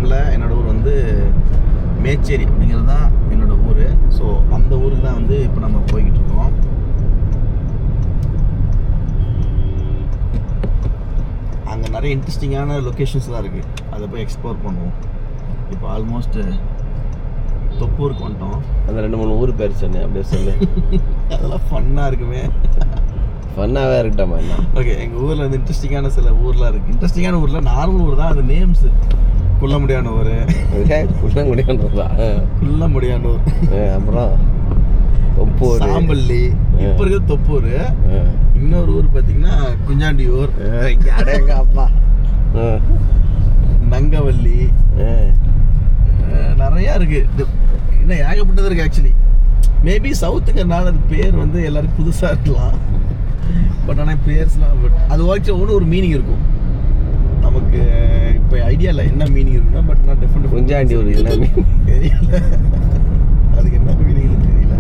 இல்லை, என்னோடய ஊர் வந்து மேச்சேரி அப்படிங்கிறது தான் என்னோடய ஊர். ஸோ அந்த ஊருக்கு தான் வந்து இப்போ நம்ம போய்கிட்டு இருக்கோம். அங்கே நிறைய இன்ட்ரெஸ்டிங்கான லொக்கேஷன்ஸ்லாம் இருக்குது, அதை போய் எக்ஸ்ப்ளோர் பண்ணுவோம். இப்போ ஆல்மோஸ்ட் தொப்பூருக்கு வந்துட்டோம். அந்த 2-3 ஊர் பேர் சொன்னேன், அப்படியே சொல்லு. அதெல்லாம் ஃபன்னாக இருக்குமே. ஃபன்னாகவே இருக்கட்டாமா என்ன. ஓகே, எங்கள் ஊரில் வந்து இன்ட்ரெஸ்டிங்கான சில ஊர்லாம் இருக்குது. இன்ட்ரெஸ்டிங்கான ஊரில் நார்மல் ஊர் தான், அது நேம்ஸு குள்ளமுடியானூர், குள்ளமுடியானூர், அப்புறம் தொப்பூர், சாம்பள்ளி, இப்போ இருக்கிறது தொப்பூர். இன்னொரு ஊர் பார்த்தீங்கன்னா குஞ்சாண்டியூர், அப்பா, நங்கவல்லி, நிறையா இருக்குது. இன்னும் ஏகப்பட்டது இருக்குது. ஆக்சுவலி மேபி சவுத்துங்கிறனால அது பேர் வந்து எல்லாருக்கும் புதுசாக இருக்கலாம். பட் ஆனால் பேர்ஸ்லாம் அது வாட்சி ஒன்று ஒரு மீனிங் இருக்கும். நமக்கு இப்போ ஐடியா இல்லை என்ன மீனிங் இருக்குன்னா, பட் நான் டிஃப்ரெண்ட் குஞ்சாண்டியூர் என்ன மீனிங் தெரியல, அதுக்கு என்ன மீனிங் தெரியல.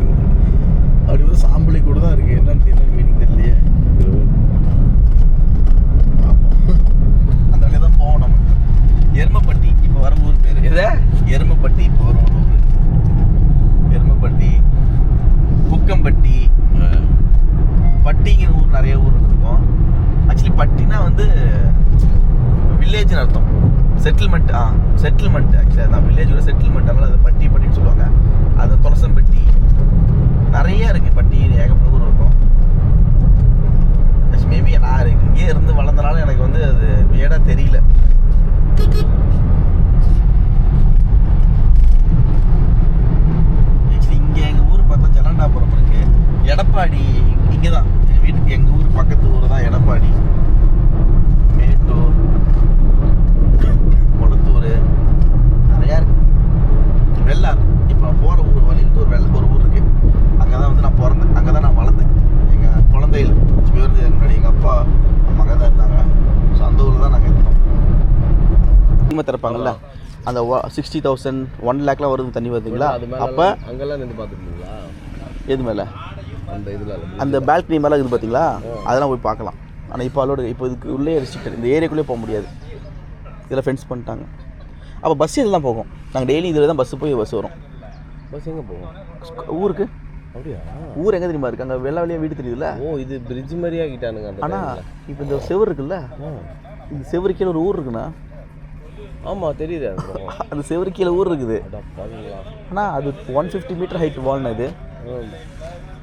அப்படி ஒரு சாம்பளி கூட தான் இருக்குது, என்னன்னு என்ன மீனிங் தெரியலையே. அந்த வழியாக தான் போவோம் நம்ம. எருமப்பட்டி இப்போ வர ஊர் பேர் எதை? எருமப்பட்டி இப்போ வரும் ஊர். எருமப்பட்டி, புக்கம்பட்டி, பட்டிங்கிற ஊர், நிறைய ஊர் இருக்கும். ஆக்சுவலி பட்டினா வந்து வில்லேஜ்னு அர்த்தம். Settlement, settlement. ஆக்சுவலி அதான் வில்லேஜோட செட்டில்மெண்ட், அதனால் அது பட்டி பட்டின்னு சொல்லுவாங்க. அது துளசம்பட்டி, நிறைய இருக்குது. பட்டி ஏகப்பட்ட ஊர் இருக்கும். மேபி நான் இங்கே இருந்து வளர்ந்தனால எனக்கு வந்து அது வேடாக தெரியல. ஆக்சுவலி இங்கே எங்கள் ஊர் பார்த்தா ஜலண்டாபுரம் இருக்குது. எடப்பாடி இங்கே தான் எங்கள் வீட்டுக்கு, எங்கள் ஊர் பக்கத்து ஊர் தான் எடப்பாடி. மேட்டூர், கொளத்தூர், நிறையா இருக்குது. வெள்ளார் இப்போ நான் போகிற ஊர் வழியிட்டு ஒரு ஊர் இருக்குது. அங்கே தான் வந்து நான் பிறந்தேன், அங்கே தான் நான் வளர்ந்தேன். எங்கள் குழந்தைகள் முன்னாடி எங்கள் அப்பா அம்மா அங்கே தான் இருந்தாங்க. ஸோ அந்த ஊரில் தான் நாங்கள் இருந்தோம். தண்ணி திறப்பாங்கல்ல, அந்த 60,000 1 lakh வருது தண்ணி வருதுங்களா? அப்போ அங்கெல்லாம் நின்று பார்த்துருந்தீங்களா? எது மேலே? அந்த இதில் அந்த பால்கனி மேலே இருக்குது பார்த்தீங்களா? அதெல்லாம் போய் பார்க்கலாம். ஆனால் இப்போ அலோடு, இப்போ இதுக்கு உள்ளே ரெஸ்ட்ரிக்டட், இந்த ஏரியாக்குள்ளே போக முடியாது. இதில் ஃபென்ஸ் பண்ணிட்டாங்க. அப்போ பஸ் இதில் தான் போகும். நாங்கள் டெய்லி இதில் தான் பஸ்ஸு போய் பஸ் வரும். பஸ் எங்கே போகும்? ஊருக்கு. அப்படியா? ஊர் எங்கே தெரியுமா இருக்குது? அங்கே வெள்ளை வெளியே வீடு தெரியுதுல்ல? ஓ, இது பிரிட்ஜ் மாதிரியே ஆகிட்டானுங்க. ஆனால் இப்போ இந்த செவர் இருக்குல்ல, இந்த செவரு கீழே ஒரு ஊர் இருக்குண்ணா. ஆமாம், தெரியுது. அந்த செவரு கீழே ஊர் இருக்குது. ஆனால் அது 150 மீட்டர் ஹைட் வால்னா இது.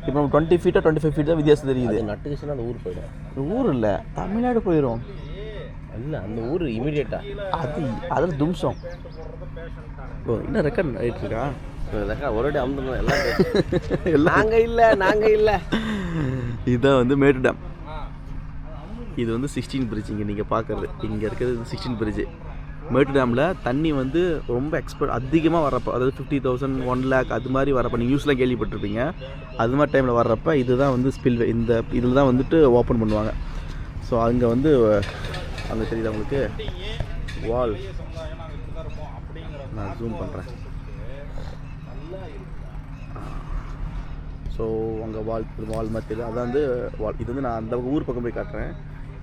இப்போ நம்ம 20 feet 25 feet தான் வித்தியாசம் தெரியுது. நட்டுக்குச்சுன்னா அந்த ஊர் போயிடும். ஊர் இல்லை, தமிழ்நாடு போயிடும். இல்லை, அந்த ஊர் இமீடியட்டாக அதில் தும்சம். ஓ, இன்னும் ரெக்கார்ட் ஆகிட்டு இருக்கா? ஒரே அமுதம் எல்லாம் நாங்கள் இல்லை. இதுதான் வந்து மேட்டு டேம். இது வந்து 16 bridge. இங்கே நீங்கள் பார்க்குறது, இங்கே இருக்கிறது 16 bridge. மேட்டு டேமில் தண்ணி வந்து ரொம்ப அதிகமாக வர்றப்போ, அதாவது 50,000 1 lakh அது மாதிரி வரப்போ, நீங்கள் நியூஸ்லாம் கேள்விப்பட்டிருப்பீங்க. அது மாதிரி டைமில் வர்றப்போ இதுதான் வந்து ஸ்பில்வே. இந்த இதில் தான் வந்துட்டு ஓப்பன் பண்ணுவாங்க. ஸோ அங்கே வந்து அங்கே தெரியுது அவங்களுக்கு வால். நான் ஜூம் பண்ணுறேன். ஸோ அங்கே வால் மாதிரி தெரியுது, அதான் வந்து வால். இது வந்து நான் அந்த ஊர் பக்கம் போய் காட்டுறேன்.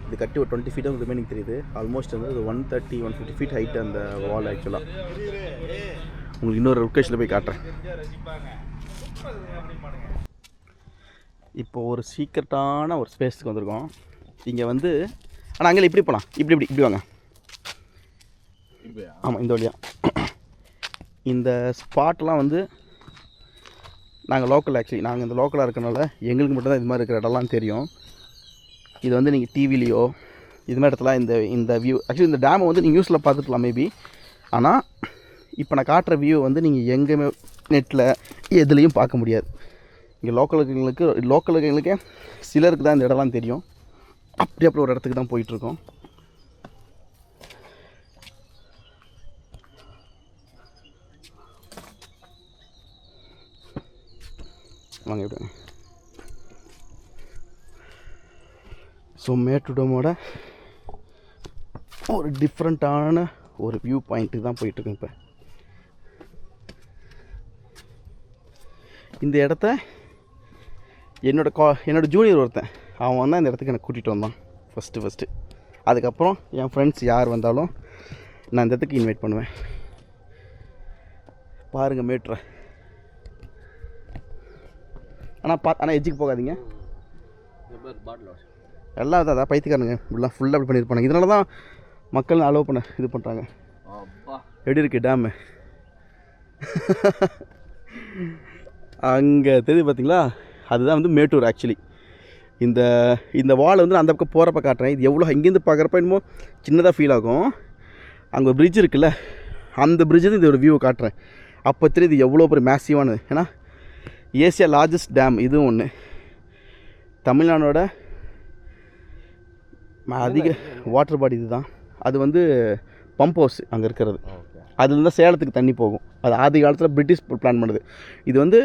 இது கட்டி ஒரு 20 feet ரிமைனிங் தெரியுது. ஆல்மோஸ்ட் வந்து 130-150 feet ஹைட்டு அந்த வால். ஆக்சுவலாக உங்களுக்கு இன்னொரு லொக்கேஷனில் போய் காட்டுறேன். இப்போது ஒரு சீக்ரெட்டான ஒரு ஸ்பேஸுக்கு வந்திருக்கோம். இங்கே வந்து ஆனால் அங்கே இப்படி போகலாம், இப்படி வாங்க. ஆமாம், இந்த வழியாக. இந்த ஸ்பாட்லாம் வந்து நாங்கள் லோக்கல், ஆக்சுவலி நாங்கள் இந்த லோக்கலாக இருக்கிறனால எங்களுக்கு மட்டும்தான் இது மாதிரி இருக்கிற இடம்லாம் தெரியும். இது வந்து நீங்கள் டிவிலேயோ இது மாதிரி இடத்துல இந்த வியூ, ஆக்சுவலி இந்த டேமை வந்து நீங்கள் நியூஸில் பார்த்துக்கலாம் மேபி. ஆனால் இப்போ நான் காட்டுற வியூ வந்து நீங்கள் எங்கேயுமே நெட்டில் எதுலேயும் பார்க்க முடியாது. இங்கே லோக்கல் இருக்கிறவங்களுக்கே சிலருக்கு தான் இந்த இடம்லாம் தெரியும். அப்படி ஒரு இடத்துக்கு தான் போயிட்டுருக்கோம். வாங்க விடுங்க. ஸோ மேட்டூர் டேமோட ஒரு டிஃப்ரெண்ட்டான ஒரு வியூ பாயிண்ட்டுக்கு தான் போயிட்டுருக்கேன். இப்போ இந்த இடத்த என்னோட ஜூனியர் ஒருத்தன் அவன் தான் இந்த இடத்துக்கு எனக்கு கூட்டிகிட்டு வந்தான் ஃபஸ்ட்டு. அதுக்கப்புறம் என் ஃப்ரெண்ட்ஸ் யார் வந்தாலும் நான் இந்த இடத்துக்கு இன்வைட் பண்ணுவேன். பாருங்கள் மேட்ரை. ஆனால் எஜ்ஜுக்கு போகாதீங்க. எல்லாம் அதான் பைத்தியக்காரனுங்க இப்படிலாம் ஃபுல்லாக அப்படி பண்ணியிருப்பாங்க. இதனால தான் மக்கள் அலோவ் பண்ண இது பண்ணுறாங்க. எப்படி இருக்குது டேமு? அங்கே தெரியுது பார்த்தீங்களா, அதுதான் வந்து மேட்டூர் ஆக்சுவலி. இந்த வால் வந்து அந்த பக்கம் போகிறப்ப காட்டுறேன். இது எவ்வளோ இங்கேருந்து பார்க்குறப்ப என்னமோ சின்னதாக ஃபீல் ஆகும். அங்கே ஒரு பிரிட்ஜ் இருக்குல்ல, அந்த பிரிட்ஜு இதோட வியூவை காட்டுறேன். அப்போ தெரியுது இது எவ்வளோ பெரிய மேசிவானது. ஏன்னா ஏசியா லார்ஜஸ்ட் டேம் இதுவும் ஒன்று. தமிழ்நாடோட அதிக வாட்டர் பாடி இது தான். அது வந்து பம்ப் ஹவுஸ் அங்கே இருக்கிறது. அதுலேருந்து தான் சேலத்துக்கு தண்ணி போகும். அது ஆதி காலத்தில் பிரிட்டிஷ் பிளான் பண்ணுது. இது வந்து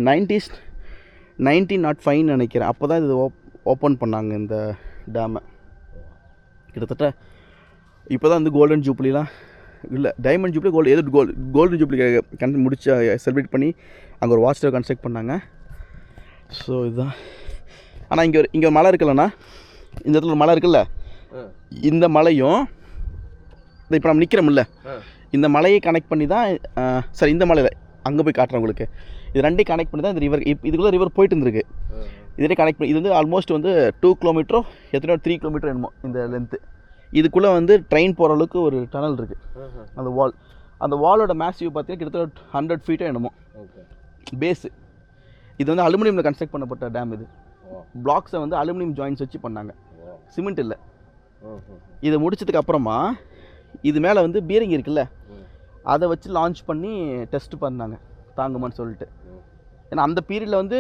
1905 நினைக்கிறேன். அப்போ தான் இது ஓப்பன் பண்ணாங்க இந்த டேமை. கிட்டத்தட்ட இப்போ தான் வந்து கோல்டன் ஜூப்ளிலாம் இல்லை, டைமண்ட் ஜூப்ளி கோல்டன் ஜூப்ளி முடிச்சு செலிப்ரேட் பண்ணி அங்கே ஒரு வாட்ச் டவர் கன்ஸ்ட்ரக்ட் பண்ணாங்க. ஸோ இதுதான். ஆனால் இங்கே ஒரு மலை இருக்குல்லண்ணா, இந்த இடத்துல ஒரு மலை இருக்குல்ல, இந்த மலையும் இப்போ நம்ம நிற்கிறோம்ல, இந்த மலையை கனெக்ட் பண்ணி தான் சார் இந்த மலையில் அங்கே போய் காட்டுறேன் உங்களுக்கு. இது ரெண்டையும் கனெக்ட் பண்ணி தான் இந்த ரிவர், இதுக்குள்ளே ரிவர் போயிட்டு இருந்திருக்கு. இதே கனெக்ட் பண்ணி இது வந்து ஆல்மோஸ்ட் வந்து 2 கிலோமீட்டரோ எத்தனையோ 3 கிலோமீட்டர் என்னமோ இந்த லென்த்து. இதுக்குள்ளே வந்து ட்ரெயின் போகிற அளவுக்கு ஒரு டனல் இருக்குது. அந்த வாலோட மேசிவ் பார்த்தீங்கன்னா கிட்டத்தட்ட 100 ஃபீட்டோ என்னமோ பேஸு. இது வந்து அலுமினியமில் கன்ஸ்ட்ரக்ட் பண்ணப்பட்ட டேம். இது பிளாக்ஸை வந்து அலுமினியம் ஜாயின்ஸ் வச்சு பண்ணாங்க, சிமெண்ட் இல்லை. இதை முடிச்சதுக்கு அப்புறமா இது மேலே வந்து பீரிங் இருக்குல்ல, அதை வச்சு லான்ச் பண்ணி டெஸ்ட் பண்ணாங்க தாங்குமான்னு சொல்லிட்டு. ஏன்னா அந்த பீரியடில் வந்து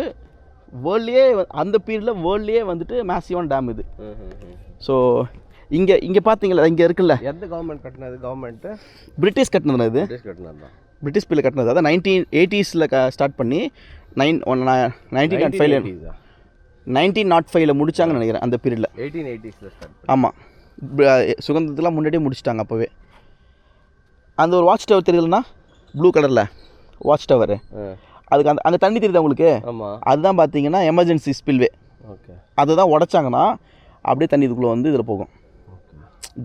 வேர்ல்ட்லேயே வந்துட்டு மேசிவான டேம் இது. ஸோ இங்கே பார்த்தீங்களா, இங்கே இருக்குல்ல, எந்த கவர்மெண்ட் கட்டினது? கவர்மெண்ட்டு பிரிட்டிஷ் கட்டினது. இது பிரிட்டிஷ் பீரியட் கட்டினது. அதான் 1980s ஸ்டார்ட் பண்ணி 1905 முடிச்சாங்கன்னு நினைக்கிறேன் அந்த பீரியடில். 1880s start. ஆமாம், சுதந்திரத்துலாம் முன்னாடியே முடிச்சிட்டாங்க அப்போவே. அந்த ஒரு வாட்ச் டவர் தெரியுதுன்னா ப்ளூ கலரில் வாட்ச் டவர், அதுக்கு அங்கே தண்ணி தெரியுது உங்களுக்கு? ஆமாம். அதுதான் பார்த்தீங்கன்னா எமர்ஜென்சி ஸ்பில்வே. ஓகே. அதை தான் உடச்சாங்கன்னா அப்படியே தண்ணி இதுக்குள்ளே வந்து இதில் போகும்,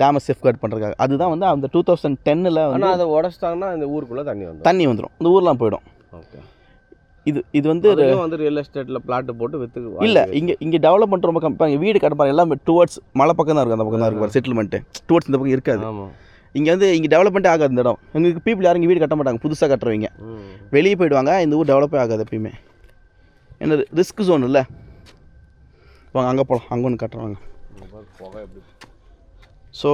டேமை சேஃப்கார்ட் பண்ணுறதுக்காக. அதுதான் வந்து அந்த 2010 வந்து அதை உடச்சிட்டாங்கன்னா இந்த ஊருக்குள்ளே தண்ணி வந்துடும், இந்த ஊர்லாம் போயிடும். ஓகே. இது வந்து ரியல் எஸ்டேட்டில் பிளாட்டு போட்டு விற்று இல்லை, இங்கே டெவலப்மெண்ட் ரொம்ப கம்மி. வீடு கட்டுப்பாரு எல்லாம் டுவர்ட்ஸ் மலை பக்கம் தான் இருக்கும், அந்த பக்கம் தான் இருக்கும் செட்டில்மெண்ட்டு. டுவர்ட்ஸ் இந்த பக்கம் இருக்காது. இங்கே டெவலப்மெண்ட்டே ஆகாது இந்த இடம். எங்களுக்கு பீப்புள் யாரும் இங்கே வீடு கட்ட மாட்டாங்க, புதுசாக கட்டுறவங்க வெளியே போயிடுவாங்க. இந்த ஊர் டெவலப்பே ஆகாது எப்பயுமே. என்ன ரிஸ்க் ஜோன் இல்லை. வாங்க அங்கே போகலாம், அங்கே ஒன்று கட்டுறாங்க. ஸோ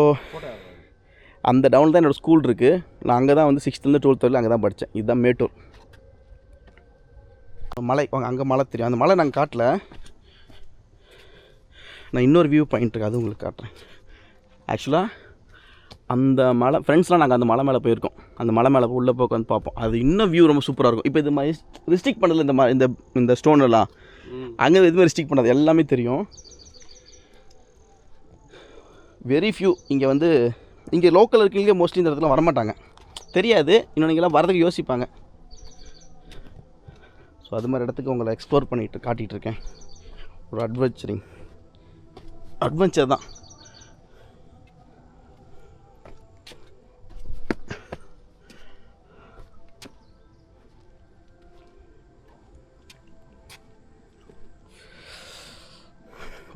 அந்த டவுனில் தான் என்னோடய ஸ்கூல் இருக்குது. நான் அங்கே தான் வந்து 6th to 12th வரைக்கும் அங்கே தான் படித்தேன். இதுதான் மேட்டூர் மலை. வாங்க அங்கே மலை தெரியும், அந்த மலை நாங்கள் காட்டல. நான் இன்னொரு வியூ பாயிண்ட் இருக்குது, அது உங்களுக்கு காட்டுறேன். ஆக்சுவலாக அந்த மலை ஃப்ரெண்ட்ஸ்லாம் நாங்கள் அந்த மலை மேலே போயிருக்கோம். அந்த மலை மேலே உள்ளே போய் வந்து பார்ப்போம். அது இன்னும் வியூ ரொம்ப சூப்பராக இருக்கும். இப்போ இது மாதிரி ரிஸ்ட்ரிக்ட் பண்ணதில்ல இந்த ஸ்டோனெல்லாம். அங்கே எதுவுமே ரிஸ்ட்ரிக்ட் பண்ணது எல்லாமே தெரியும். வெரி ஃபியூ இங்கே லோக்கல் இருக்கீங்க மோஸ்ட்லி இந்த இடத்துல வரமாட்டாங்க, தெரியாது. இன்னும் நீங்களாம் வரதுக்கு யோசிப்பாங்க. ஸோ அது மாதிரி இடத்துக்கு உங்களை எக்ஸ்ப்ளோர் காட்டிகிட்டு இருக்கேன். ஒரு அட்வென்ச்சர் தான்.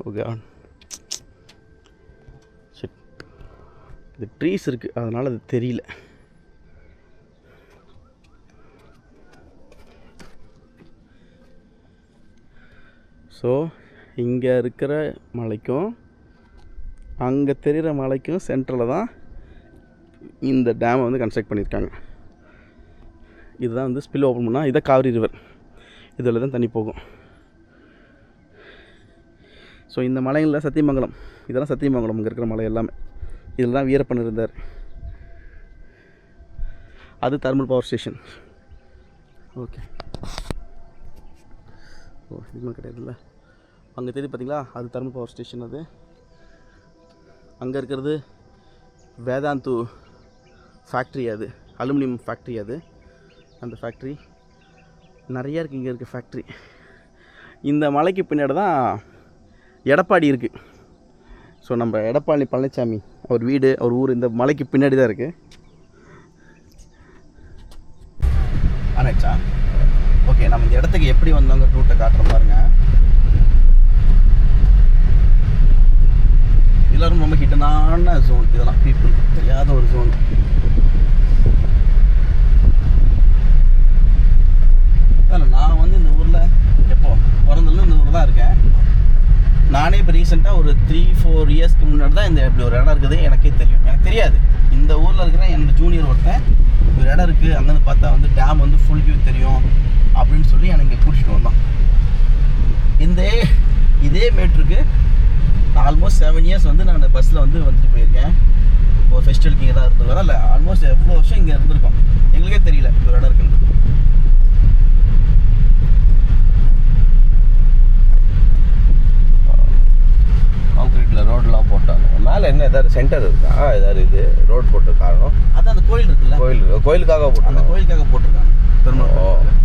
ஓகே, இது ட்ரீஸ் இருக்குது, அதனால் அது தெரியல. ஸோ இங்கே இருக்கிற மலைக்கும் அங்கே தெரிகிற மலைக்கும் சென்டரில் தான் இந்த டேமை வந்து கன்ஸ்ட்ரக்ட் பண்ணியிருக்காங்க. இதுதான் வந்து ஸ்பில் ஓப்பன் பண்ணால் இதான் காவிரி ரிவர், இதில் தான் தண்ணி போகும். ஸோ இந்த மலைகளில் சத்தியமங்கலம், இதெல்லாம் சத்தியமங்கலம் இங்கே இருக்கிற மலை எல்லாமே. இதில் தான் வீரப்பன் இருந்தார். அது தெர்மல் பவர் ஸ்டேஷன். ஓகே. இதுமாதிரி கிடையாதுல்ல, அங்கே தெரியுது பார்த்தீங்களா, அது தெர்மல் பவர் ஸ்டேஷன். அது அங்கே இருக்கிறது வேதாந்து ஃபேக்ட்ரி, அது அலுமினியம் ஃபேக்ட்ரி. அது அந்த ஃபேக்ட்ரி நிறையா இருக்குது. இங்கே இருக்க ஃபேக்ட்ரி. இந்த மலைக்கு பின்னாடி தான் எடப்பாடி இருக்குது. ஸோ நம்ம எடப்பாடி பழனிசாமி அவர் வீடு, அவர் ஊர் இந்த மலைக்கு பின்னாடி தான் இருக்குது. மச்சான். ஓகே, நம்ம இந்த இடத்துக்கு எப்படி வந்தோங்க ரூட்டை காட்டுறோம் பாருங்க. எல்லாரும் ரொம்ப ஹிட்டனான ஜோன் இதெல்லாம், பீப்புள் தெரியாத ஒரு ஜோன். அதில் நான் வந்து இந்த ஊரில் எப்போ பிறந்ததுல இந்த ஊரில் தான் இருக்கேன். நானே இப்போ ரீசெண்டாக ஒரு 3-4 இயர்ஸ்க்கு முன்னாடி தான் இந்த இப்படி ஒரு இடம் இருக்குது எனக்கே தெரியும். எனக்கு தெரியாது. இந்த ஊரில் இருக்கிற என்னோட ஜூனியர் ஒருத்தன் ஒரு இடம் இருக்குது, அங்கேருந்து பார்த்தா வந்து டேம் வந்து ஃபுல் வியூ தெரியும் அப்படின்னு சொல்லி எனக்கு இங்கே கூட்டிகிட்டு வந்தான். இதே மேட்ருக்கு நான் ஆல்மோஸ்ட் 7 இயர்ஸ் வந்து நான் பஸ்ஸில் வந்துட்டு போயிருக்கேன். ஒரு ஃபெஸ்டிவலுக்கு இங்கே தான் இருந்திருக்கோம். இல்லை ஆல்மோஸ்ட் எவ்வளோ வருஷம் இங்கே இருந்திருக்கோம், எங்களுக்கே தெரியல ஒரு இடம் இருக்குன்னு. கான்கிரீட்டில் ரோடெலாம் போட்டாங்க. மேலே என்ன ஏதாவது சென்டர் இருக்கா? ஏதாவது இது ரோடு போட்ட காரணம்? அதான் அந்த கோயில் இருக்குல்ல, கோயிலுக்காக போட்டு, அந்த கோயிலுக்காக போட்டிருக்காங்க பெருமாள்.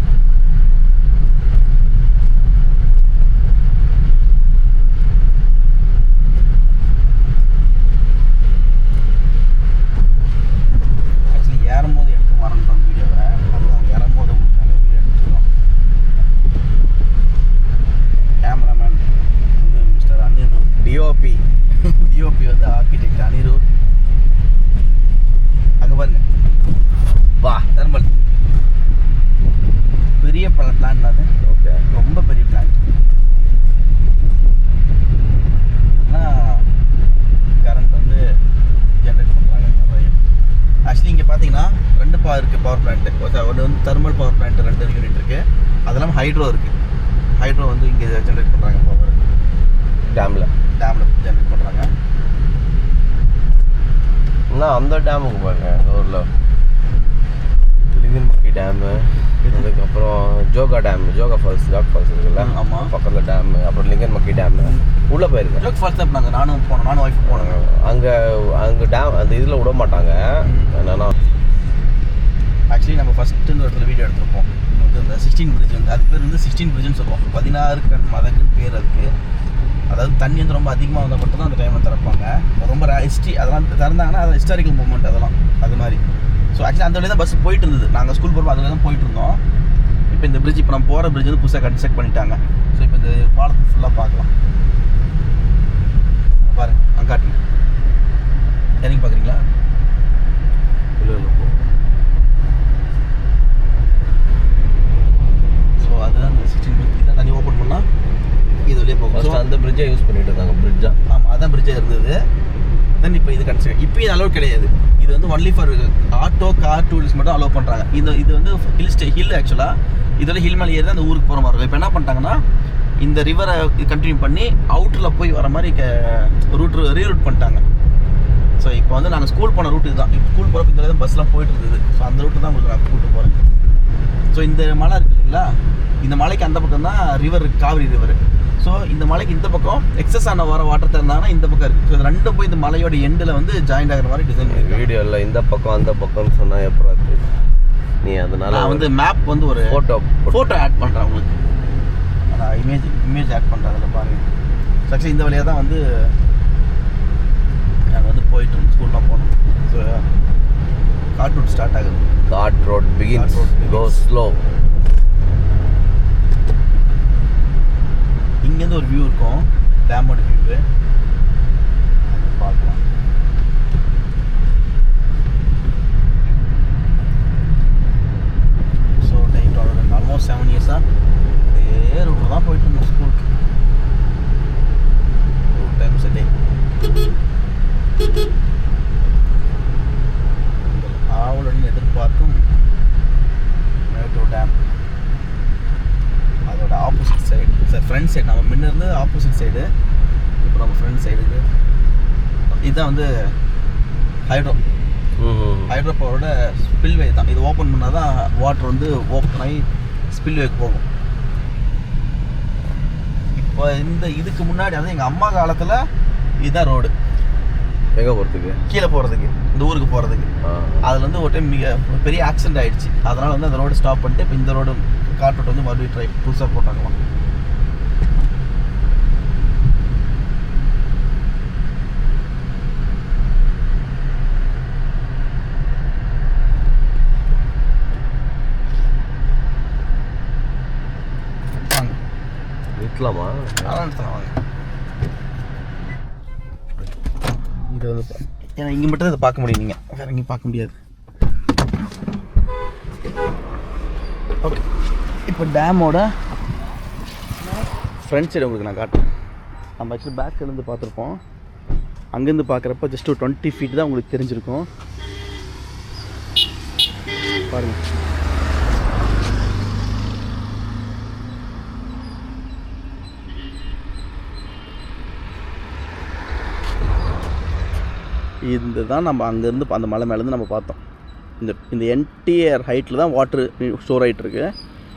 ஆக்சுவலி ஏறும்போது எடுத்து மறந்துட்டோம் வீடியோவை. அதுதான் ஏறும்போது வீடியோ எடுத்துருக்கோம். கேமராமேன் வந்து மிஸ்டர் அனிருத், டிஓபி வந்து ஆர்கிடெக்ட் அனிருத். அங்கே பாருங்க, வா தர்மல் பெரிய பிளான் அது. ஓகே, ரொம்ப பெரிய பிளான். இதுதான் கரண்ட் வந்து ஜென்ரேட் பண்ணுறாங்க நிறைய. ஆக்சுவலி இங்கே பார்த்தீங்கன்னா 2 இருக்குது பவர் பிளான்ட்டு. ஒன்று வந்து தெர்மல் பவர் பிளான்ட்டு 2 யூனிட் இருக்குது. அது இல்லாமல் ஹைட்ரோ இருக்குது. ஹைட்ரோ வந்து இங்கே ஜென்ரேட் பண்ணுறாங்க பவர். டேமில் ஜென்ரேட் பண்ணுறாங்க. இன்னும் அந்த டேமுக்கு பாருங்க, இந்த ஊரில் லிங்கன்மக்கி டேமு, அதுக்கப்புறம் ஜோகா ஃபால்ஸ் இருக்குல்ல, ஆமாம் பக்கத்தில் டேமு, அப்புறம் லிங்கன்மக்கி டேமு உள்ளே போயிருக்கேன். ஜோக் ஃபால்ஸ் தான் நானும் ஒய்ஃப் போனேன். அங்கே டேம் அந்த இதில் விட மாட்டாங்க. என்னன்னா ஆக்சுவலி நம்ம ஃபஸ்ட்டு இந்த இடத்துல வீடியோ எடுத்திருப்போம். வந்து இந்த 16 பிரிட்ஜ் வந்து அது பேர் வந்து 16 பிரிட்ஜுன்னு சொல்லுவோம். 16 கண் மதகுன்னு பேர் அதுக்கு. அதாவது தண்ணி வந்து ரொம்ப அதிகமாக வந்தால் மட்டும்தான் அந்த டைமில் திறப்பாங்க. ரொம்ப ஹிஸ்ட்ரி அதெல்லாம் திறந்தாங்கன்னா அது ஹிஸ்டாரிக்கல் மூமெண்ட் அதெல்லாம் அது மாதிரி. ஸோ ஆக்சுவலி அந்த வழியாக தான் பஸ் போயிட்டு இருந்தது. நாங்கள் ஸ்கூல் போகிறப்ப அதில் தான் போயிட்டு இருந்தோம். இப்போ இந்த பிரிட்ஜ், இப்போ நம்ம போகிற பிரிட்ஜ் வந்து புதுசாக கன்ஸ்ட்ரக்ட் பண்ணிட்டாங்க. ஸோ இப்போ இந்த பாலத்தை ஃபுல்லாக பார்க்கலாம். பாருங்க, அங்காட்டி இறங்கி பார்க்குறீங்களா? ஸோ அதுதான் இந்த 16 பிரிட்ஜ். தண்ணி ஓப்பன் பண்ணால் இது வழியே போகும். அந்த பிரிட்ஜை யூஸ் பண்ணிட்டு இருக்காங்க. ஆமாம், அதான் பிரிட்ஜாக இருந்தது. தென் இப்போ இது கன்ஸ்ட்ரக்ட், இப்போ இது அலோவ் கிடையாது. இது வந்து only for auto car tourist மட்டும் அலோவ் பண்ணுறாங்க. இது வந்து ஹில் ஆக்சுவலாக இதோட ஹில் மேலே ஏறி அந்த ஊருக்கு போகிற மாதிரி இருக்கும். இப்போ என்ன பண்ணிட்டாங்கன்னா இந்த ரிவரை கண்டினியூ பண்ணி அவுட்டரில் போய் வர மாதிரி ரீரூட் பண்ணிட்டாங்க. ஸோ இப்போ வந்து நாங்கள் ஸ்கூல் போன ரூட் இதுதான். இப்போ ஸ்கூல் போகிறப்ப இந்த தான் பஸ்லாம் போயிட்டு இருந்தது. ஸோ அந்த ரூட்டு தான் உங்களுக்கு நான் கூப்பிட்டு போகிறேன். ஸோ இந்த மலை இருக்குது இல்லைங்களா, இந்த மலைக்கு அந்த பக்கம் தான் ரிவர், காவிரி ரிவர். ஸோ இந்த மலைக்கு இந்த பக்கம் எக்ஸஸ் ஆன வர வாட்டர் திறந்தாங்கன்னா இந்த பக்கம் இருக்குது. ஸோ இது ரெண்டும் போய் இந்த மலையோட எண்டில் வந்து ஜாயிண்ட் ஆகிற மாதிரி டிசைன் பண்ணி வீடியோவில் இந்த பக்கம் அந்த பக்கம்னு சொன்னால் எப்போ நீ அதனால நான் வந்து மேப் வந்து ஒரு ஃபோட்டோ ஆட் பண்ணுறேன் உங்களுக்கு. நான் இமேஜ் ஆட் பண்ணுறேன். அதில் பாருங்கள். ஆக்சுவலி இந்த வழியாக தான் வந்து நாங்கள் வந்து போயிட்டு இருந்தோம், ஸ்கூல்லாம் போனோம். ஸோ காட் ரோட் ஸ்டார்ட் ஆகுது. Ghat road begins, go slow. இங்கேருந்து ஒரு வியூ இருக்கும், டேமோட வியூவு பார்க்கலாம். ஸோ டைம் ஆல்மோஸ்ட் 7 இயர்ஸாக இதே ரூட்டில் தான் போயிட்டு இருந்தோம் ஸ்கூலுக்கு. 2 times a day. ஆவலுடன் எதிர்பார்க்கும் மேட்டூர் டேம். அதோட opposite side, sir front side, நம்ம முன்ன இருந்து ஆப்போசிட் சைடு, இப்போ நம்ம ஃப்ரண்ட் சைடுக்கு. இதுதான் வந்து ஹைட்ரோ பவரோட ஸ்பில்வே தான். இது ஓப்பன் பண்ணால் தான் வாட்டர் வந்து ஓப்பன் ஆகி ஸ்பில்வேக்கு போகும். இப்போ இதுக்கு முன்னாடி அதாவது எங்கள் அம்மா காலத்தில் இதுதான் ரோடு. எங்கே போகிறதுக்கு? கீழே போகிறதுக்கு, இந்த ஊருக்கு போகிறதுக்கு. அதில் வந்து ஒரு டைம் பெரிய ஆக்சிடென்ட் ஆகிடுச்சு. அதனால் வந்து அந்த ரோடு ஸ்டாப் பண்ணிட்டு இப்போ இந்த ரோடு கார் ரோடு வந்து மறுபடியும் புதுசாக போட்டாங்களாம். நிறுத்தலாமா? அதெல்லாம் நிறுத்தலாம் வாங்க. இது வந்து ஏன்னா இங்கே மட்டும் தான் இதை பார்க்க முடியும், நீங்கள் வேறு எங்கேயும் பார்க்க முடியாது. ஓகே, இப்போ டேமோட ஃப்ரண்ட் சைடு உங்களுக்கு நான் காட்டுறேன். நம்ம ஆக்சுவலி பேக்லேருந்து பார்த்துருப்போம். அங்கேருந்து பார்க்குறப்ப ஜஸ்ட் ஒரு 20 feet தான் உங்களுக்கு தெரிஞ்சிருக்கும். பாருங்கள், இந்த தான் நம்ம அங்கேருந்து அந்த மலை மேலேருந்து நம்ம பார்த்தோம். இந்த என்டிஆர் ஹைட்டில் தான் வாட்ரு ஸ்டோர் ஆகிட்டு இருக்கு.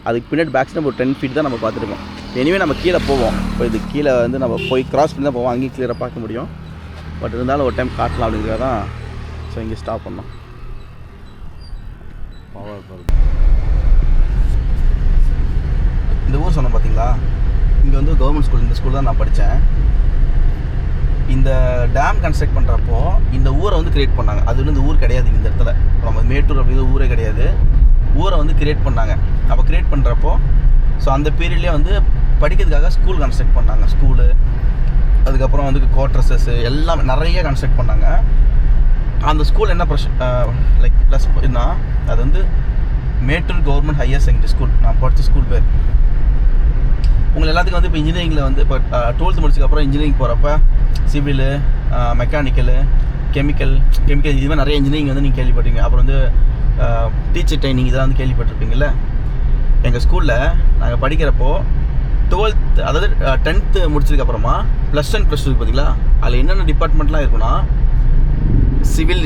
அதுக்கு பின்னாடி பேக் சைடு ஒரு 10 feet தான் நம்ம பார்த்துருக்கோம். எனிவே நம்ம கீழே போவோம். இப்போ இது கீழே வந்து நம்ம போய் கிராஸ் பண்ணி தான் போவோம். அங்கேயும் கிளியராக பார்க்க முடியும். பட் இருந்தாலும் ஒரு டைம் காட்டலாம் அப்படிங்கிறத தான். ஸோ இங்கே ஸ்டாப் பண்ணோம். இந்த ஊர் சொன்னோம் பார்த்தீங்களா, இங்கே வந்து கவர்மெண்ட் ஸ்கூல். இந்த ஸ்கூல் தான் நான் படித்தேன். இந்த டேம் கன்ஸ்ட்ரக்ட் பண்ணுறப்போ இந்த ஊரை வந்து கிரியேட் பண்ணாங்க. அது வந்து இந்த ஊர் கிடையாது. இந்த இடத்துல நம்ம மேட்டூர் அப்படிங்கிற ஊரே கிடையாது. ஊரை வந்து கிரியேட் பண்ணாங்க. அப்போ கிரியேட் பண்ணுறப்போ ஸோ அந்த பீரியட்லேயே வந்து படிக்கிறதுக்காக ஸ்கூல் கன்ஸ்ட்ரக்ட் பண்ணாங்க. ஸ்கூலு, அதுக்கப்புறம் வந்து குவார்டர்ஸஸ் எல்லாம் நிறைய கன்ஸ்ட்ரக்ட் பண்ணாங்க. அந்த ஸ்கூல் என்ன லைக் ப்ளஸ் என்ன, அது வந்து Mettur government higher secondary school. நான் படித்த ஸ்கூல் பேர். உங்களை எல்லாத்துக்கும் வந்து இப்போ இன்ஜினியரிங்கில் வந்து இப்போ 12th முடிச்சதுக்கப்புறம் இன்ஜினியரிங் போகிறப்ப சிவிலு, மெக்கானிக்கலு, கெமிக்கல் இது மாதிரி நிறைய இன்ஜினியரிங் வந்து நீங்கள் கேள்விப்பட்டீங்க. அப்புறம் வந்து டீச்சர் ட்ரைனிங் இதெல்லாம் வந்து கேள்விப்பட்டிருப்பீங்கள்ல. எங்கள் ஸ்கூலில் நாங்கள் படிக்கிறப்போ 12th அதாவது 10th முடிச்சதுக்கப்புறமா +1 +2 பார்த்தீங்களா, அதில் என்னென்ன டிபார்ட்மெண்ட்லாம் இருக்குன்னா சிவில்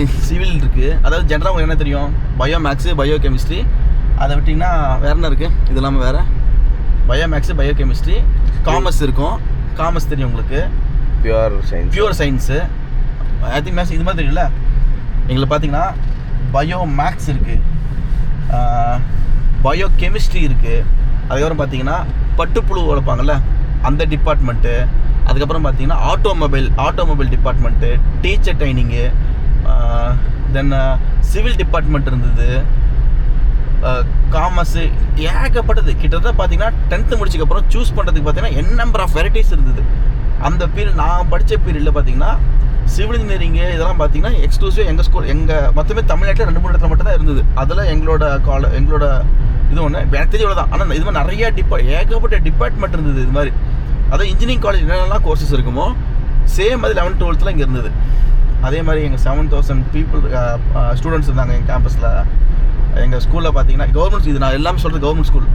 இருக்குது. அதாவது ஜென்ரலாக உங்களுக்கு என்ன தெரியும், பயோ மேக்ஸு, பயோ கெமிஸ்ட்ரி. அதை விட்டிங்கன்னா வேறு என்ன இருக்குது, இது இல்லாமல் வேறு bio maths, bio chemistry, commerce இருக்கும். காமர்ஸ் தெரியும் உங்களுக்கு, pure science. I think maths இது மாதிரி தெரியல. எங்களுக்கு பார்த்தீங்கன்னா பயோ மேக்ஸ் இருக்குது, பயோ கெமிஸ்ட்ரி இருக்குது. அதுக்கப்புறம் பார்த்தீங்கன்னா பட்டுப்புழு வளர்ப்பாங்கள்ல அந்த டிபார்ட்மெண்ட்டு. அதுக்கப்புறம் பார்த்தீங்கன்னா automobile department, teacher training, then civil department இருந்தது, காமர்ஸு, ஏகப்பட்டது. கிட்டத்தட்ட பார்த்தீங்கன்னா 10th முடிச்சதுக்கப்புறம் சூஸ் பண்ணுறதுக்கு பார்த்தீங்கன்னா என் நம்பர் ஆஃப் வெரைட்டிஸ் இருந்தது. அந்த பீரியட் நான் படித்த பீரியடில் பார்த்தீங்கன்னா சிவில் இன்ஜினியரிங்கு இதெல்லாம் பார்த்தீங்கன்னா எக்ஸ்க்ளூசிவாக எங்கள் மொத்தமே தமிழ்நாட்டில் 2-3 இடத்துல மட்டும் தான் இருந்தது. அதில் எங்களோட இது ஒன்று எனக்கு தெரிஞ்ச தான். ஆனால் இது மாதிரி நிறைய ஏகப்பட்ட டிபார்ட்மெண்ட் இருந்தது. இது மாதிரி அதாவது இன்ஜினியரிங் காலேஜ் என்னென்னலாம் கோர்சஸ் இருக்குமோ சேம் மாதிரி 11th 12th இங்கே இருந்தது. அதே மாதிரி எங்கள் 7000 பீப்புள் ஸ்டூடெண்ட்ஸ் இருந்தாங்க எங்கள் கேம்பஸில். எங்கள் ஸ்கூலில் பார்த்தீங்கன்னா கவர்மெண்ட், இது நான் எல்லாமே சொல்கிறது கவர்மெண்ட் ஸ்கூல்.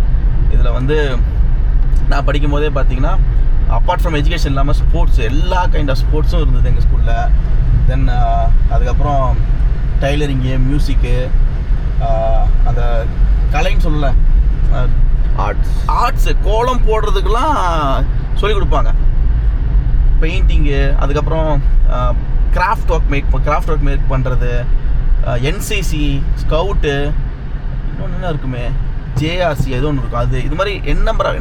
இதில் வந்து நான் படிக்கும் போதே பார்த்தீங்கன்னா அப்பார்ட் ஃப்ரம் எஜுகேஷன் இல்லாமல் ஸ்போர்ட்ஸ், எல்லா கைண்ட் ஆஃப் ஸ்போர்ட்ஸும் இருந்தது எங்கள் ஸ்கூலில். தென் அதுக்கப்புறம் டைலரிங்கு, மியூசிக்கு, அந்த கலைன்னு சொல்லலை, ஆர்ட்ஸு, கோலம் போடுறதுக்கெல்லாம் சொல்லிக் கொடுப்பாங்க. பெயிண்டிங்கு, அதுக்கப்புறம் கிராஃப்ட் ஒர்க் மேக் பண்ணுறது, என்சிசி, ஸ்கவுட்டு, இன்னொன்று என்ன இருக்குமே, ஜேஆர்சி ஏதோ ஒன்று இருக்கும். அது இது மாதிரி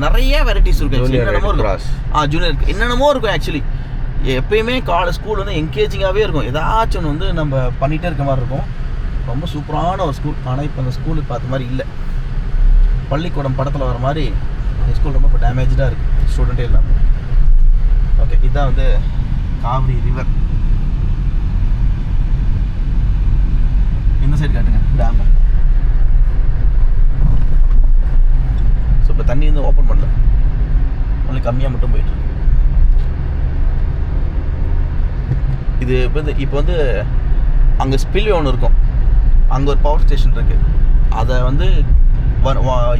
நிறைய வெரைட்டிஸ் இருக்கும். என்னென்னமோ இருக்கும். ஜூனியர் இருக்குது, என்னென்னமோ இருக்கும். ஆக்சுவலி எப்பயுமே ஸ்கூல் வந்து என்கேஜிங்காகவே இருக்கும். ஏதாச்சும் ஒன்று வந்து நம்ம பண்ணிகிட்டே இருக்க மாதிரி இருக்கும். ரொம்ப சூப்பரான ஒரு ஸ்கூல். ஆனால் இப்போ அந்த ஸ்கூலுக்கு பார்த்த மாதிரி இல்லை. பள்ளிக்கூடம் படத்தில் வர மாதிரி இந்த ஸ்கூல் ரொம்ப இப்போ டேமேஜாக இருக்குது, ஸ்டூடெண்ட்டே இல்லாமல். ஓகே, இதுதான் வந்து காவிரி ரிவர். இந்த சைடு காட்டுங்க டேம். ஸோ இப்போ தண்ணி வந்து ஓப்பன் பண்ணல, ஒன்லி கம்மியாக மட்டும் போயிட்டுருக்கு. இது இப்போ வந்து அங்கே ஸ்பில்வே ஒன்று இருக்கும். அங்கே ஒரு பவர் ஸ்டேஷன் இருக்குது. அதை வந்து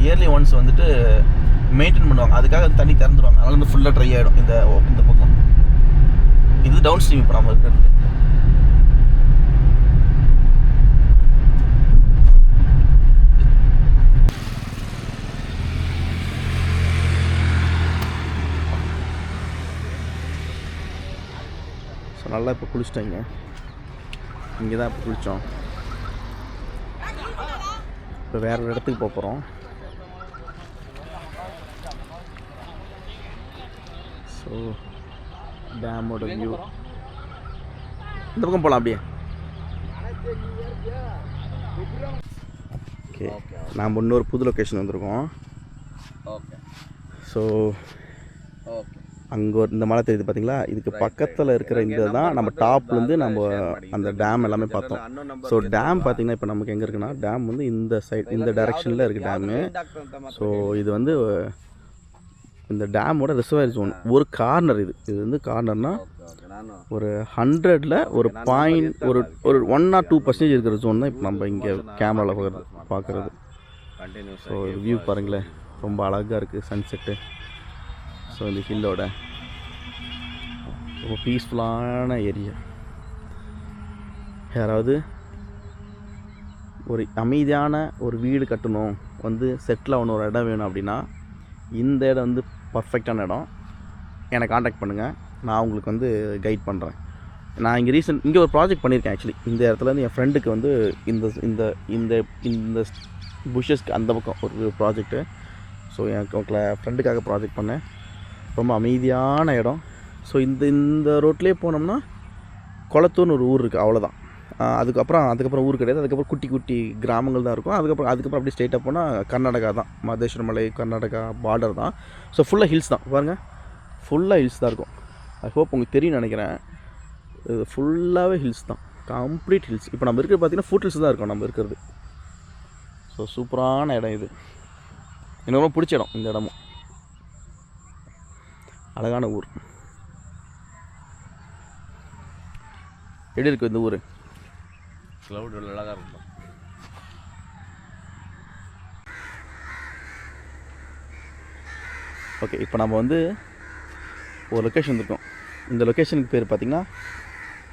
இயர்லி ஒன்ஸ் வந்துட்டு மெயின்டைன் பண்ணுவாங்க. அதுக்காக தண்ணி திறந்துடுவாங்க. அதனால வந்து ஃபுல்லாக ட்ரை ஆகிடும் இந்த பக்கம். இது டவுன் ஸ்ட்ரீம் இப்போ நம்ம இருக்கிறது. ஸோ நல்லா இப்போ குளிச்சிட்டேங்க. இங்கே தான் இப்போ குளித்தோம். இப்போ வேறு ஒரு இடத்துக்கு போக போகிறோம். ஸோ டேமோட வியூ இந்த பக்கம் போகலாம் அப்படியே. ஓகே, நாம் இன்னொரு புது லொக்கேஷன் வந்திருக்கோம். ஓகே. So okay. அங்கே ஒரு இந்த மலை தெரியுது பார்த்தீங்களா, இதுக்கு பக்கத்தில் இருக்கிற இந்த தான் நம்ம டாப்லேருந்து நம்ம அந்த டேம் எல்லாமே பார்த்தோம். ஸோ டேம் பார்த்தீங்கன்னா இப்போ நமக்கு எங்கே இருக்குன்னா, டேம் வந்து இந்த சைட் இந்த டைரெக்ஷனில் இருக்குது டேமு. ஸோ இது வந்து இந்த டேமோட ரிசர்வாயர் ஜோன் ஒரு கார்னர். இது வந்து கார்னர்னால் ஒரு 100ல் ஒரு பாயிண்ட் ஒரு 1 or 2% இருக்கிற ஜோன் தான் இப்போ நம்ம இங்கே கேமராவில் பார்க்குறது. ஸோ வியூ பாருங்களேன், ரொம்ப அழகாக இருக்குது சன்செட்டு. ஸோ இந்த ஹில்லோட ரொம்ப பீஸ்ஃபுல்லான ஏரியா. யாராவது ஒரு அமைதியான ஒரு வீடு கட்டணும், வந்து செட்டில் ஆகணும், ஒரு இடம் வேணும் அப்படின்னா இந்த இடம் வந்து பர்ஃபெக்டான இடம். என்னை காண்டாக்ட் பண்ணுங்கள், நான் உங்களுக்கு வந்து கைட் பண்ணுறேன். நான் இங்கே ஒரு ப்ராஜெக்ட் பண்ணியிருக்கேன் ஆக்சுவலி. இந்த இடத்துலேருந்து என் ஃப்ரெண்டுக்கு வந்து இந்த இந்த இந்த இந்த புஷஸ்க்கு அந்த பக்கம் ஒரு ப்ராஜெக்ட்டு. ஸோ எனக்கு ஃப்ரெண்டுக்காக ப்ராஜெக்ட் பண்ணேன். ரொம்ப அமைதியான இடம். ஸோ இந்த ரோட்லேயே போனோம்னா கொளத்தூர்னு ஒரு ஊர் இருக்குது, அவ்வளோதான். அதுக்கப்புறம் ஊர் கிடையாது. அதுக்கப்புறம் குட்டி குட்டி கிராமங்கள் தான் இருக்கும். அதுக்கப்புறம் அப்படியே ஸ்ட்ரெயிட்டாக போனால் கர்நாடகா தான், மதேஸ்வர மலை கர்நாடகா பார்டர் தான். ஸோ ஃபுல்லாக ஹில்ஸ் தான் பாருங்கள், ஃபுல்லாக ஹில்ஸ் தான் இருக்கும். ஐ ஹோப் உங்களுக்கு தெரியும்னு நினைக்கிறேன். இது ஃபுல்லாகவே ஹில்ஸ் தான், கம்ப்ளீட் ஹில்ஸ். இப்போ நம்ம இருக்கிறது பார்த்திங்கன்னா ஃபுட் ஹில்ஸ் தான் இருக்கும் நம்ம இருக்கிறது. ஸோ சூப்பரான இடம் இது, எனக்கு ரொம்ப பிடிச்ச இடம். இந்த இடமும் அழகான ஊர். எப்படி இருக்குது இந்த ஊர்? க்ளவுட் அழகாக இருக்கும். ஓகே, இப்போ நம்ம வந்து ஒரு லொக்கேஷன் வந்திருக்கோம். இந்த லொக்கேஷனுக்கு பேர் பார்த்திங்கன்னா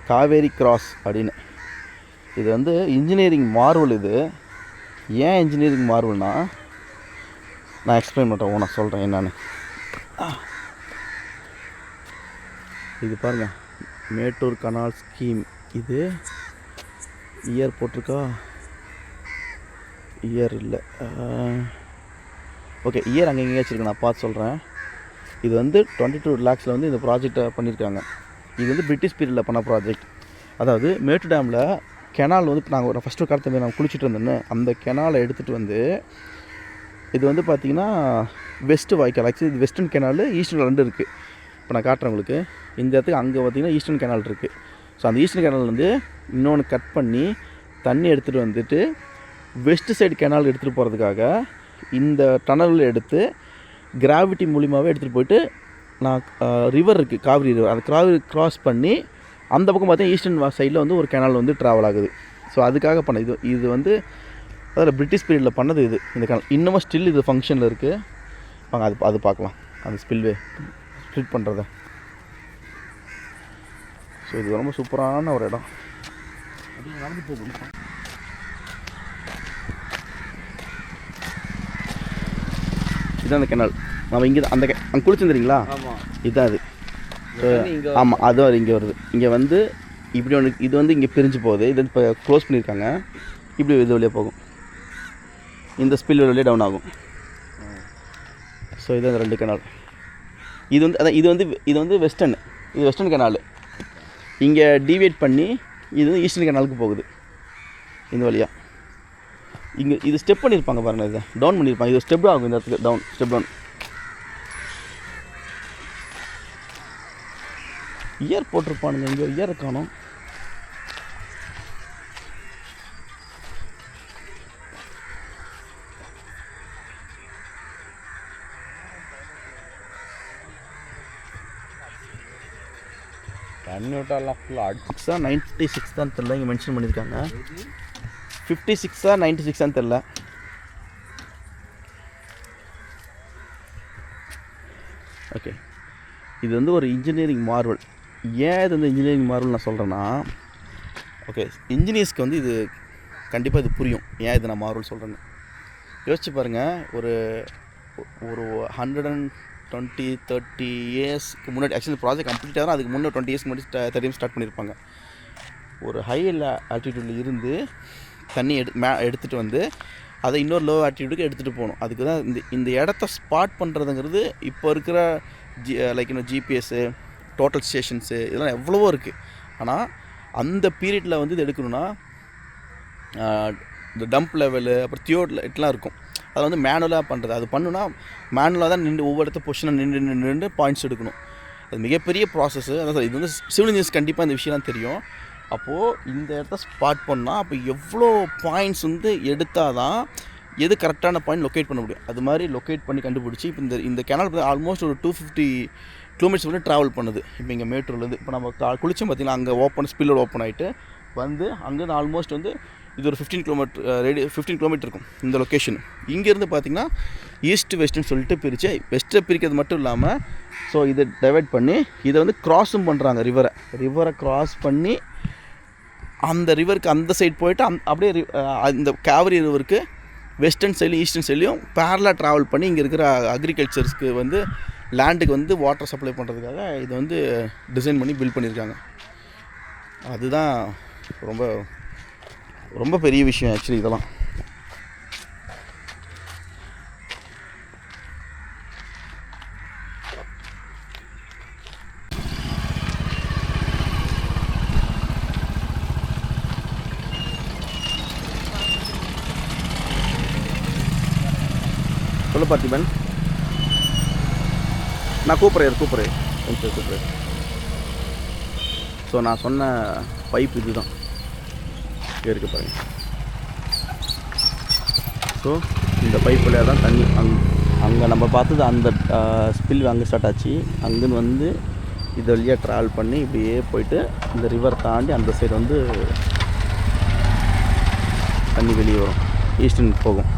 காவேரி கிராஸ் அப்படின்னு. இது வந்து இன்ஜினியரிங் மார்வல். இது ஏன் இன்ஜினியரிங் மார்வல்னா நான் எக்ஸ்பிளைன் பண்ணுறேன், நான் சொல்கிறேன் என்னன்னு. இது பாருங்கள், மேட்டூர் கனால் ஸ்கீம். இது இயர் போட்டிருக்கா? இயர் இல்லை. ஓகே, இயர் அங்கே எங்கேயா வச்சுருக்கேன், நான் பார்த்து சொல்கிறேன். இது வந்து 22 lakhஸில் வந்து இந்த ப்ராஜெக்டை பண்ணியிருக்காங்க. இது வந்து பிரிட்டிஷ் பீரியடில் பண்ண ப்ராஜெக்ட். அதாவது மேட்டூர் டேமில் கெனால் வந்து நாங்கள் ஃபஸ்ட்டு காலத்தில் நாங்கள் குளிச்சுட்டு இருந்தோன்னு அந்த கெனாலை எடுத்துகிட்டு வந்து இது வந்து பார்த்திங்கன்னா வெஸ்ட்டு வாய்க்கால். ஆக்சுவலி இது வெஸ்டர்ன் கெனால், ஈஸ்டர்ன் ரெண்டு இருக்குது. இப்போ நான் காட்டுறேன் உங்களுக்கு. இந்த இடத்துக்கு அங்கே பார்த்திங்கன்னா ஈஸ்டர்ன் கெனால் இருக்குது. ஸோ அந்த ஈஸ்டர்ன் கெனால் வந்து இன்னொன்று கட் பண்ணி தண்ணி எடுத்துகிட்டு வந்துட்டு வெஸ்ட் சைடு கெனால் எடுத்துகிட்டு போகிறதுக்காக இந்த டனலில் எடுத்து கிராவிட்டி மூலிமாவே எடுத்துகிட்டு போயிட்டு நான் ரிவர் இருக்குது, காவிரி ரிவர், அந்த காவிரி கிராஸ் பண்ணி அந்த பக்கம் பார்த்தீங்கன்னா ஈஸ்டர்ன் சைடில் வந்து ஒரு கெனால் வந்து ட்ராவல் ஆகுது. ஸோ அதுக்காக பண்ண இது வந்து அதில் பிரிட்டிஷ் பீரியடில் பண்ணது. இந்த கெனால் இன்னமும் ஸ்டில் இது ஃபங்க்ஷனில் இருக்குது. வாங்க அது பார்க்கலாம், அந்த ஸ்பில்வே ஸ்ப்ளிட் பண்ணுறத. ஸோ இது ரொம்ப சூப்பரான ஒரு இடம். நடந்து போகணும். இதுதான் அந்த கெனால். நம்ம இங்கே அந்த அங்கே குளிச்சுருந்துறீங்களா? இதுதான் அது. ஆமாம், அதுவும் இங்கே வருது. இங்கே வந்து இப்படி ஒன்று, இது வந்து இங்கே பிரிஞ்சு போகுது. இது வந்து இப்போ க்ளோஸ் பண்ணியிருக்காங்க. இப்படி இது வழியாக போகும், இந்த ஸ்பில் வழியாக டவுன் ஆகும். ஸோ இது அந்த ரெண்டு கெனால். இது வந்து அதான் இது வந்து வெஸ்டர்ன், இது வெஸ்டர்ன் கெனால். இங்கே டீவியேட் பண்ணி இது வந்து ஈஸ்டர்ன் கெனாலுக்கு போகுது இந்த வழியாக. இங்கே இது ஸ்டெப் பண்ணியிருப்பாங்க பாருங்கள், இதை டவுன் பண்ணியிருப்பாங்க. இது ஸ்டெப் ஆகும், இந்த இடத்துக்கு டவுன், ஸ்டெப் டவுன். இயர் போட்டிருப்பானுங்க, இங்கே இயர் காணும். தண்ணி விட்டாலாம் ஃபுல்லாக 96 தான் தெரில, இங்கே மென்ஷன் பண்ணியிருக்காங்க. 56 96 தெரில. ஓகே, இது வந்து ஒரு இன்ஜினியரிங் மார்வல். ஏன் இது வந்து இன்ஜினியரிங் மார்வல் நான் சொல்கிறேன்னா, ஓகே, இன்ஜினியர்ஸ்க்கு வந்து இது கண்டிப்பாக இது புரியும் ஏன் இது நான் மார்வல் சொல்கிறேன்னு. யோசிச்சு பாருங்கள், ஒரு 120-30 இயர்ஸ்க்கு முன்னாடி, ஆக்சுவலி ப்ராஜெக்ட் கம்ப்ளீட் ஆகும் அதுக்கு முன்னே 20 இயர்ஸ்க்கு முன்னாடி 30 இயர்ஸ் ஸ்டார்ட் பண்ணியிருப்பாங்க. ஒரு ஹை ஆல்டிடியூடில் இருந்து தண்ணி எடுத்துகிட்டு வந்து அதை இன்னொரு லோ ஆல்டிடியூடுக்கு எடுத்துகிட்டு போகணும். அதுக்கு தான் இந்த இடத்த ஸ்பாட் பண்ணுறதுங்கிறது இப்போ இருக்கிற லைக் இன்னும் ஜிபிஎஸ்ஸு, டோட்டல் ஸ்டேஷன்ஸு, இதெல்லாம் எவ்வளவோ இருக்குது. ஆனால் அந்த பீரியடில் வந்து இது எடுக்கணும்னா இந்த டம்ப் லெவலு அப்புறம் தியோட்லாம் இருக்கும். அதை வந்து மேனுவலாக பண்ணுறது. அது பண்ணுன்னா மேனுவலாக தான் நின்று ஒவ்வொரு இடத்த பொசிஷனாக நின்று பாயிண்ட்ஸ் எடுக்கணும். அது மிகப்பெரிய ப்ராசஸ்ஸு. அதான் சார், இது வந்து சிவில் இன்ஜினியர்ஸ் கண்டிப்பாக இந்த விஷயம்லாம் தெரியும். அப்போது இந்த இடத்த ஸ்பாட் பண்ணால் அப்போ எவ்வளோ பாயிண்ட்ஸ் வந்து எடுத்தால் தான் எது கரெக்டான பாயிண்ட் லொக்கேட் பண்ண முடியும். அது மாதிரி லொக்கேட் பண்ணி கண்டுபிடிச்சி இப்போ இந்த கேனால் ஆல்மோஸ்ட் ஒரு 250 கிலோமீட்டர்ஸ் வந்து ட்ராவல் பண்ணுது. இப்போ இங்கே மேட்டூர்லேருந்து இப்போ நம்ம குளிச்சோம் பார்த்திங்கன்னா, அங்கே ஸ்பில்லோட ஓப்பன் ஆகிட்டு வந்து அங்கேருந்து ஆல்மோஸ்ட் வந்து இது ஒரு 15 கிலோமீட்டர் இருக்கும் இந்த லொக்கேஷன். இங்கேருந்து பார்த்திங்கன்னா ஈஸ்ட் வெஸ்ட்டுன்னு சொல்லிட்டு பிரித்து, வெஸ்ட்டை பிரிக்கிறது மட்டும் இல்லாமல் ஸோ இதை டைவர்ட் பண்ணி இதை வந்து க்ராஸும் பண்ணுறாங்க. ரிவரை க்ராஸ் பண்ணி அந்த ரிவருக்கு அந்த சைடு போயிட்டு அப்படியே இந்த காவிரி ரிவருக்கு வெஸ்டர்ன் சைட்லையும் ஈஸ்டர்ன் சைட்லையும் பேரலாக ட்ராவல் பண்ணி இங்கே இருக்கிற அக்ரிகல்ச்சர்ஸ்க்கு வந்து லேண்டுக்கு வந்து வாட்டர் சப்ளை பண்ணுறதுக்காக இதை வந்து டிசைன் பண்ணி பில்ட் பண்ணியிருக்காங்க. அதுதான் ரொம்ப ரொம்ப பெரிய விஷயம் ஆக்சுவலி இதெல்லாம். சொல்ல பார்த்திபன், நான் கூப்பிட்றேன். ஸோ நான் சொன்ன பைப் இது தான் இருக்கு பாருங்க. ஸோ இந்த பைப் வழியாக தான் தண்ணி அங்கே நம்ம பார்த்தது அந்த ஸ்பில் அங்கே ஸ்டார்ட் ஆச்சு. அங்கேன்னு வந்து இது வழியாக ட்ராவல் பண்ணி இப்படியே போயிட்டு இந்த ரிவர் தாண்டி அந்த சைடு வந்து தண்ணி வெளியே வரும், ஈஸ்டர்ன் போகும்.